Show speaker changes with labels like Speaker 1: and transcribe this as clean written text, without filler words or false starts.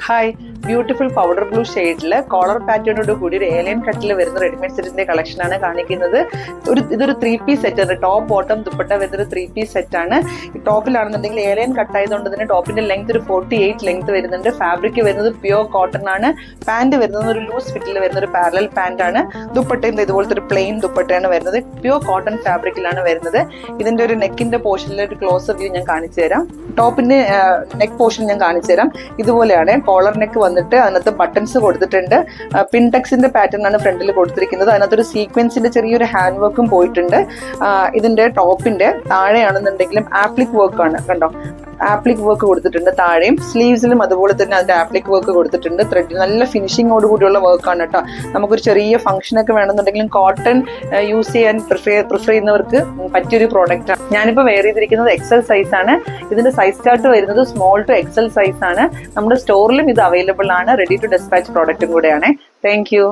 Speaker 1: Hi, beautiful powder blue ഷെയ്ഡിൽ collar പാറ്റേണോട് കൂടി ഒരു ഏലിയൻ കട്ടിൽ വരുന്ന റെഡിമെയ്ഡ് സെറ്റിന്റെ കളക്ഷൻ ആണ് കാണിക്കുന്നത്. ഇതൊരു 3 പീസ് സെറ്റ് ആണ്. ടോപ്പ് ബോട്ടം ദുപ്പട്ട വരുന്നൊരു 3 പീസ് സെറ്റ് ആണ്. ടോപ്പിലാണെന്നുണ്ടെങ്കിൽ ഏലിയൻ കട്ട് ആയതുകൊണ്ട് തന്നെ ടോപ്പിന്റെ ലെങ്ത് ഒരു 48 ലെങ്ത് വരുന്നുണ്ട്. ഫാബ്രിക് വരുന്നത് പ്യുവർ കോട്ടൺ ആണ്. പാന്റ് വരുന്നത് ഒരു ലൂസ് ഫിറ്റിൽ വരുന്ന ഒരു പാരലൽ പാന്റ് ആണ്. ദുപ്പട്ടയും ഇതുപോലത്തെ ഒരു പ്ലെയിൻ ദുപ്പട്ടയാണ് വരുന്നത്. പ്യുവർ കോട്ടൺ ഫാബ്രിക്കിലാണ് വരുന്നത്. ഇതിന്റെ ഒരു നെക്കിന്റെ പോർഷനിൽ ഒരു ക്ലോസ് വ്യൂ ഞാൻ കാണിച്ചു തരാം. ടോപ്പിന്റെ നെക്ക് പോർഷൻ ഞാൻ കാണിച്ചു തരാം. ഇതുപോലെയാണ് കോളർ നെക്ക് വന്നിട്ട് അതിനകത്ത് ബട്ടൺസ് കൊടുത്തിട്ടുണ്ട്. പിൻടെക്സിന്റെ പാറ്റേൺ ആണ് ഫ്രണ്ടിൽ കൊടുത്തിരിക്കുന്നത്. അതിനകത്തൊരു സീക്വൻസിന്റെ ചെറിയൊരു ഹാൻഡ് വർക്കും പോയിട്ടുണ്ട്. ഇതിന്റെ ടോപ്പിന്റെ താഴെയാണെന്നുണ്ടെങ്കിലും ആപ്ലിക് വർക്ക് ആണ്, കണ്ടോ, ആപ്ലിക് വർക്ക് കൊടുത്തിട്ടുണ്ട്. താഴെയും സ്ലീവ്സിലും അതുപോലെ തന്നെ അതിന്റെ ആപ്ലിക് വർക്ക് കൊടുത്തിട്ടുണ്ട്. ത്രെഡ് നല്ല ഫിനിഷിങ്ങോട് കൂടിയുള്ള വർക്കാണ് കേട്ടോ. നമുക്കൊരു ചെറിയ ഫംഗ്ഷൻ ഒക്കെ വേണമെന്നുണ്ടെങ്കിലും കോട്ടൺ യൂസ് ചെയ്യാൻ പ്രിഫർ ചെയ്യുന്നവർക്ക് പറ്റിയൊരു പ്രോഡക്റ്റ് ആണ്. ഞാനിപ്പോൾ വെയർ ചെയ്തിരിക്കുന്നത് എക്സൽ സൈസ് ആണ്. ഇതിന്റെ സൈസ് ചാർട്ട് വരുന്നത് സ്മോൾ ടു എക്സൽ സൈസ് ആണ്. നമ്മുടെ സ്റ്റോറിലും ഇത് അവൈലബിൾ ആണ്. റെഡി ടു ഡെസ്പാച്ച് പ്രോഡക്റ്റും കൂടെയാണ്. Thank you.